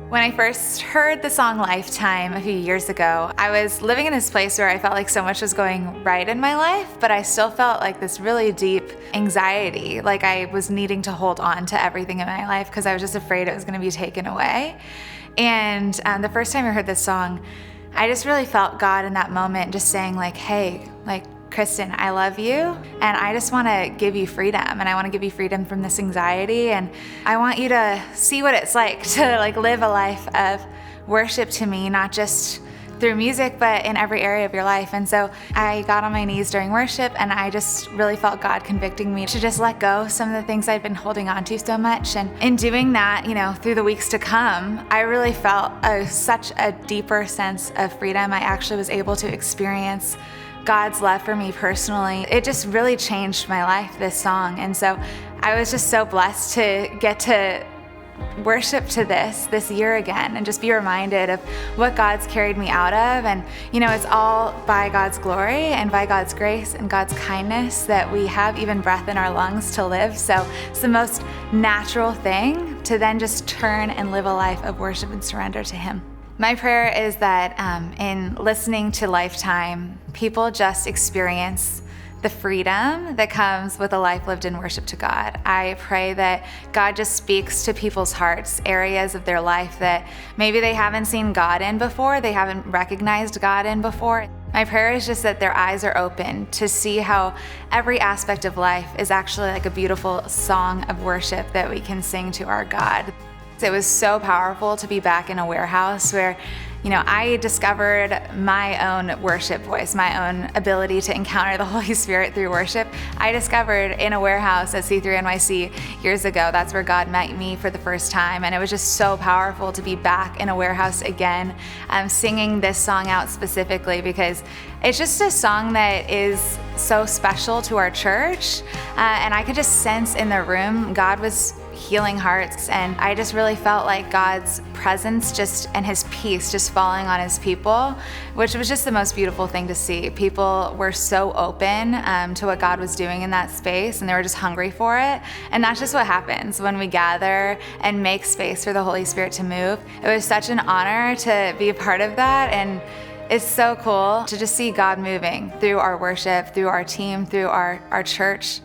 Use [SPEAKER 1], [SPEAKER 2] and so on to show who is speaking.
[SPEAKER 1] When I first heard the song Lifetime a few years ago, I was living in this place where I felt like so much was going right in my life, but I still felt like this really deep anxiety, like I was needing to hold on to everything in my life because I was just afraid it was going to be taken away. And the first time I heard this song, I just really felt God in that moment just saying like, hey, like, Kristen, I love you, and I just want to give you freedom, and I want to give you freedom from this anxiety, and I want you to see what it's like to like live a life of worship to me, not just through music, but in every area of your life. And so I got on my knees during worship, and I just really felt God convicting me to just let go some of the things I'd been holding on to so much. And in doing that, through the weeks to come, I really felt such a deeper sense of freedom. I actually was able to experience God's love for me personally. It just really changed my life, this song. And so I was just so blessed to get to worship to this year again and just be reminded of what God's carried me out of. And it's all by God's glory and by God's grace and God's kindness that we have even breath in our lungs to live. So it's the most natural thing to then just turn and live a life of worship and surrender to Him. My prayer is that in listening to Lifetime, people just experience the freedom that comes with a life lived in worship to God. I pray that God just speaks to people's hearts, areas of their life that maybe they haven't seen God in before, they haven't recognized God in before. My prayer is just that their eyes are open to see how every aspect of life is actually like a beautiful song of worship that we can sing to our God. It was so powerful to be back in a warehouse where, I discovered my own worship voice, my own ability to encounter the Holy Spirit through worship. I discovered in a warehouse at C3 NYC years ago. That's where God met me for the first time. And it was just so powerful to be back in a warehouse again, singing this song out specifically because it's just a song that is so special to our church. And I could just sense in the room, God was healing hearts, and I just really felt like God's presence and His peace just falling on His people, which was just the most beautiful thing to see. People were so open to what God was doing in that space, and they were just hungry for it. And that's just what happens when we gather and make space for the Holy Spirit to move. It was such an honor to be a part of that, and it's so cool to just see God moving through our worship, through our team, through our church.